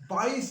22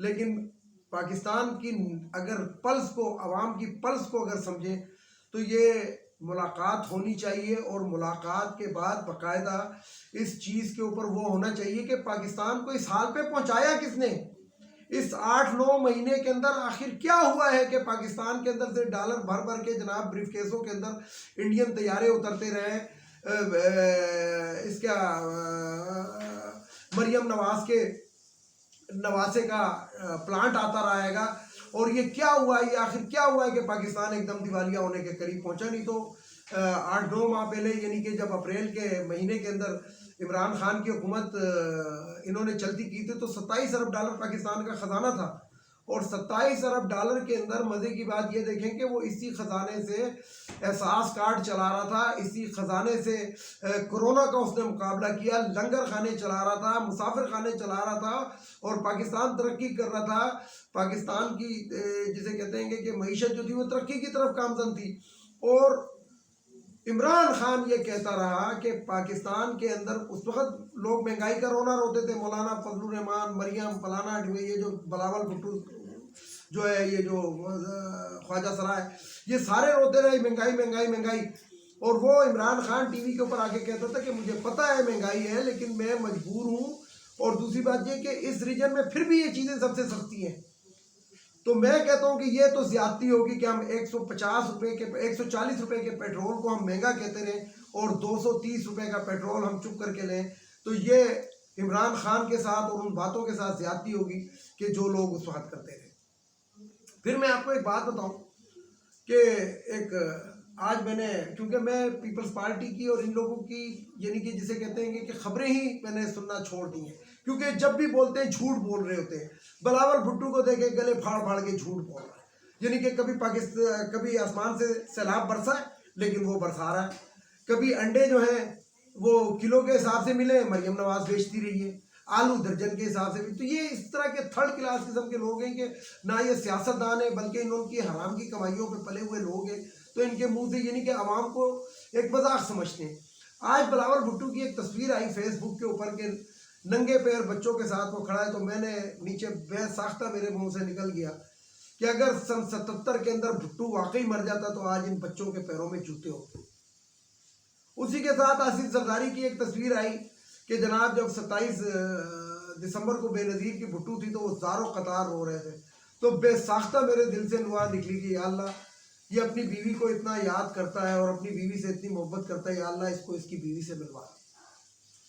لیکن پاکستان کی اگر پلس کو، عوام کی پلس کو اگر سمجھیں تو یہ ملاقات ہونی چاہیے، اور ملاقات کے بعد باقاعدہ اس چیز کے اوپر وہ ہونا چاہیے کہ پاکستان کو اس حال پہ پہنچایا کس نے، اس 8-9 مہینے کے اندر آخر کیا ہوا ہے کہ پاکستان کے اندر سے ڈالر بھر بھر کے جناب بریف کیسوں کے اندر انڈین طیارے اترتے رہے، اس کا مریم نواسے کا پلانٹ آتا رہے گا، اور یہ کیا ہوا ہے، یہ آخر کیا ہوا ہے کہ پاکستان ایک دم دیوالیہ ہونے کے قریب پہنچا؟ نہیں تو 8-9 ماہ پہلے، یعنی کہ جب اپریل کے مہینے کے اندر عمران خان کی حکومت انہوں نے چلتی کی تھی تو 27 ارب ڈالر پاکستان کا خزانہ تھا، اور 27 ارب ڈالر کے اندر مزے کی بات یہ دیکھیں کہ وہ اسی خزانے سے احساس کارڈ چلا رہا تھا، اسی خزانے سے کرونا کا اس نے مقابلہ کیا، لنگر خانے چلا رہا تھا، مسافر خانے چلا رہا تھا، اور پاکستان ترقی کر رہا تھا۔ پاکستان کی جسے کہتے ہیں کہ معیشت جو تھی وہ ترقی کی طرف گامزن تھی، اور عمران خان یہ کہتا رہا کہ پاکستان کے اندر اس وقت لوگ مہنگائی کا رونا روتے تھے، مولانا فضل الرحمان، مریم فلانا، یہ جو بلاول بھٹو جو ہے، یہ جو خواجہ سرائے، یہ سارے روتے رہے مہنگائی مہنگائی مہنگائی، اور وہ عمران خان ٹی وی کے اوپر آ کے کہتا تھا کہ مجھے پتہ ہے مہنگائی ہے لیکن میں مجبور ہوں، اور دوسری بات یہ کہ اس ریجن میں پھر بھی یہ چیزیں سب سے سستی ہیں۔ تو میں کہتا ہوں کہ یہ تو زیادتی ہوگی کہ ہم 140 روپے کے پیٹرول کو ہم مہنگا کہتے رہیں اور 230 روپے کا پیٹرول ہم چپ کر کے لیں، تو یہ عمران خان کے ساتھ اور ان باتوں کے ساتھ زیادتی ہوگی کہ جو لوگ اس وقت کرتے رہے۔ پھر میں آپ کو ایک بات بتاؤں کہ آج میں نے، کیونکہ میں پیپلز پارٹی کی اور ان لوگوں کی، یعنی کہ جسے کہتے ہیں کہ خبریں ہی میں نے سننا چھوڑ دی ہیں، کیونکہ جب بھی بولتے ہیں جھوٹ بول رہے ہوتے ہیں۔ بلاول بھٹو کو دیکھے گلے پھاڑ پھاڑ کے جھوٹ بول رہا ہے، یعنی کہ کبھی آسمان سے سیلاب برسا ہے لیکن وہ برسا رہا ہے، کبھی انڈے جو ہیں وہ کلو کے حساب سے ملے، مریم نواز بیچتی رہی ہے، آلو درجن کے حساب سے بھی۔ تو یہ اس طرح کے تھرڈ کلاس قسم کے لوگ ہیں کہ نہ یہ سیاست دان ہیں بلکہ ان کی حرام کی کمائیوں پہ پلے ہوئے لوگ ہیں، تو ان کے منہ سے یعنی کہ عوام کو ایک مذاق سمجھتے ہیں۔ آج بلاول بھٹو کی ایک تصویر آئی فیس بک کے اوپر کہ ننگے پیر بچوں کے ساتھ وہ کھڑا ہے، تو میں نے نیچے بے ساختہ میرے منہ سے نکل گیا کہ اگر سن 77 کے اندر بھٹو واقعی مر جاتا تو آج ان بچوں کے پیروں میں جوتے ہوتے۔ اسی کے ساتھ آصف زرداری کی ایک تصویر آئی کہ جناب جب 27 دسمبر کو بے نظیر کی بھٹو تھی تو وہ زاروں قطار رو رہے تھے، تو بے ساختہ میرے دل سے دعا نکلی کہ یا اللہ یہ اپنی بیوی کو اتنا یاد کرتا ہے اور اپنی بیوی سے اتنی محبت کرتا ہے، یا اللہ اس کو اس کی بیوی سے ملوا۔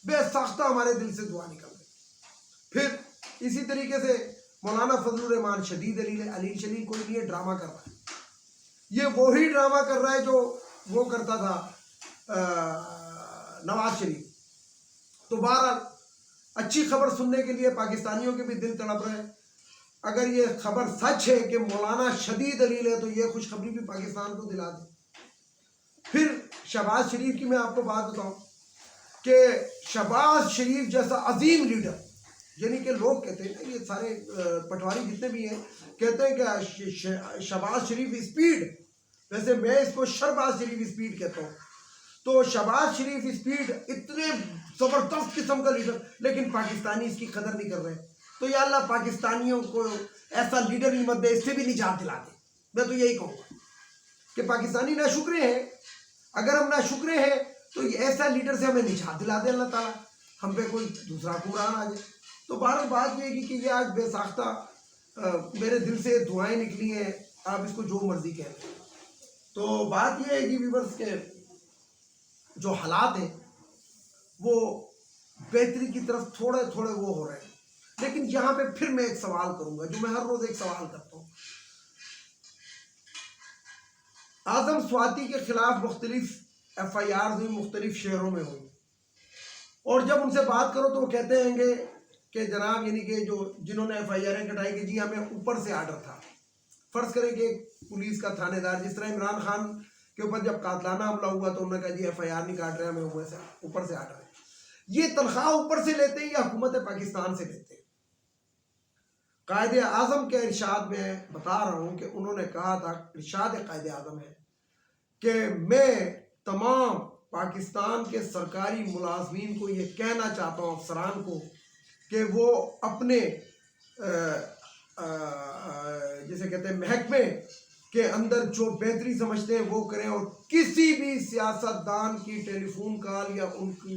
بے ساختہ ہمارے دل سے دعا نکل گئی۔ پھر اسی طریقے سے مولانا فضل الرحمان شدید علیل شلیل کوئی نہیں، ڈرامہ کر رہا ہے، یہ وہی ڈرامہ کر رہا ہے جو وہ کرتا تھا نواز شریف۔ تو بہرحال اچھی خبر سننے کے لیے پاکستانیوں کے بھی دل تڑپ رہے ہیں۔ اگر یہ خبر سچ ہے کہ مولانا شدید علیل ہے تو یہ خوشخبری بھی پاکستان کو دلا دیں۔ پھر شہباز شریف کی میں آپ کو بات بتاؤں کہ شہباز شریف جیسا عظیم لیڈر، یعنی کہ لوگ کہتے ہیں، یہ سارے پٹواری جتنے بھی ہیں کہتے ہیں کہ شہباز شریف اسپیڈ، ویسے میں اس کو شہباز شریف اسپیڈ کہتا ہوں۔ تو شہباز شریف اسپیڈ اتنے زبردست قسم کا لیڈر، لیکن پاکستانی اس کی قدر نہیں کر رہے، تو یا اللہ پاکستانیوں کو ایسا لیڈر ہی مت دے، اس سے بھی نجات دلا دے۔ میں تو یہی کہوں گا کہ پاکستانی ناشکرے ہیں، اگر ہم ناشکرے ہیں تو ایسا لیڈر سے ہمیں نجات دلا دے اللہ تعالیٰ، ہم پہ کوئی دوسرا قرآن آ جائے۔ تو بہرحال بات یہ ہے کہ یہ آج بے ساختہ میرے دل سے دعائیں نکلی ہیں، آپ اس کو جو مرضی کہیں۔ تو بات یہ ہے کہ ویورز کے جو حالات ہیں وہ بہتری کی طرف تھوڑے تھوڑے وہ ہو رہے ہیں، لیکن یہاں پہ پھر میں ایک سوال کروں گا جو میں ہر روز ایک سوال کرتا ہوں۔ اعظم سواتی کے خلاف مختلف FIRs ہوئی، مختلف شہروں میں ہوئی، اور جب ان سے بات کرو تو وہ کہتے ہیں کہ جناب یعنی کہ جنہوں نے FIRیں کٹائی کہ جی ہمیں اوپر سے آرڈر تھا۔ فرض کریں کہ پولیس کا تھانے دار، جس طرح عمران خان کے اوپر جب قاتلانہ حملہ ہوا تو انہوں نے کہا جی FIR نہیں کاٹ رہے، ہمیں اوپر سے آرڈر ہے۔ یہ تنخواہ اوپر سے لیتے ہیں یا حکومت پاکستان سے لیتے ہیں؟ قائد اعظم کے ارشاد میں بتا رہا ہوں کہ انہوں نے کہا تھا، ارشاد قائد اعظم ہے کہ میں تمام پاکستان کے سرکاری ملازمین کو یہ کہنا چاہتا ہوں، افسران کو، کہ وہ اپنے کہتے ہیں محکمے کے اندر جو بہتری سمجھتے ہیں وہ کریں، اور کسی بھی سیاست دان کی ٹیلی فون کال یا ان کی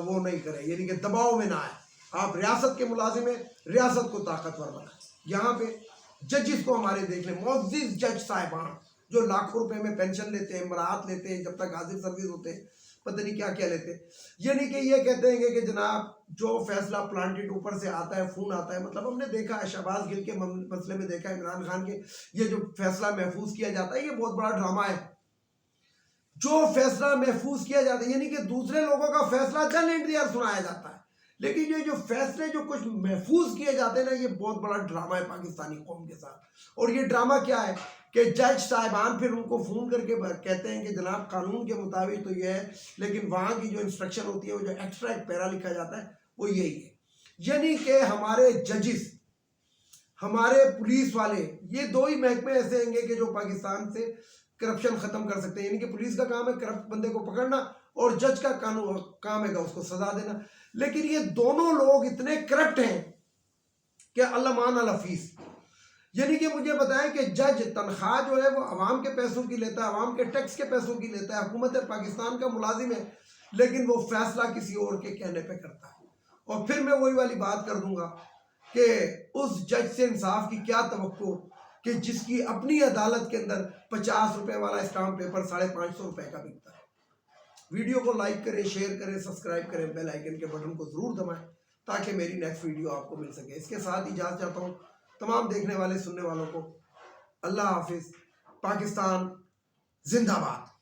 وہ نہیں کریں، یعنی کہ دباؤ میں نہ آئے۔ آپ ریاست کے ملازم ہیں، ریاست کو طاقتور بنائیں۔ یہاں پہ ججز کو ہمارے دیکھ لیں، معزز جج صاحبان جو لاکھوں روپے میں پینشن لیتے ہیں، مراعات لیتے ہیں، جب تک حاضر سروس ہوتے ہیں پتہ نہیں کیا کیا لیتے ہیں، یعنی کہ یہ کہتے ہیں کہ جناب جو فیصلہ پلانٹڈ اوپر سے آتا ہے، فون آتا ہے، مطلب ہم نے دیکھا ہے شہباز گل کے مسئلے میں دیکھا ہے، عمران خان کے، یہ جو فیصلہ محفوظ کیا جاتا ہے یہ بہت بڑا ڈرامہ ہے۔ جو فیصلہ محفوظ کیا جاتا ہے یعنی کہ دوسرے لوگوں کا فیصلہ جن انتظار سنایا جاتا ہے، لیکن یہ جو فیصلے جو کچھ محفوظ کیے جاتے ہیں نا، یہ بہت بڑا ڈرامہ ہے پاکستانی قوم کے ساتھ۔ اور یہ ڈرامہ کیا ہے کہ جج صاحبان پھر ان کو فون کر کے کہتے ہیں کہ جناب قانون کے مطابق تو یہ ہے، لیکن وہاں کی جو انسٹرکشن ہوتی ہے، وہ جو ایکسٹرا ایک پیرا لکھا جاتا ہے وہ یہی ہے۔ یعنی کہ ہمارے ججز، ہمارے پولیس والے، یہ دو ہی محکمے ایسے ہیں گے کہ جو پاکستان سے کرپشن ختم کر سکتے ہیں۔ یعنی کہ پولیس کا کام ہے کرپٹ بندے کو پکڑنا، اور جج کا کام ہے اس کو سزا دینا، لیکن یہ دونوں لوگ اتنے کرپٹ ہیں کہ اللہ مان الحفیظ۔ یعنی کہ مجھے بتائیں کہ جج تنخواہ جو ہے وہ عوام کے پیسوں کی لیتا ہے، عوام کے ٹیکس کے پیسوں کی لیتا ہے، حکومت پاکستان کا ملازم ہے، لیکن وہ فیصلہ کسی اور کے کہنے پہ کرتا ہے۔ اور پھر میں وہی والی بات کر دوں گا کہ اس جج سے انصاف کی کیا توقع کہ جس کی اپنی عدالت کے اندر 50 روپے والا اسٹامپ پیپر 550 روپے کا بکتا ہے۔ ویڈیو کو لائک کریں، شیئر کریں، سبسکرائب کریں، بیل آئیکن کے بٹن کو ضرور دبائیں تاکہ میری نیکسٹ ویڈیو آپ کو مل سکے۔ اس کے ساتھ اجازت چاہتا ہوں تمام دیکھنے والے سننے والوں کو۔ اللہ حافظ۔ پاکستان زندہ باد۔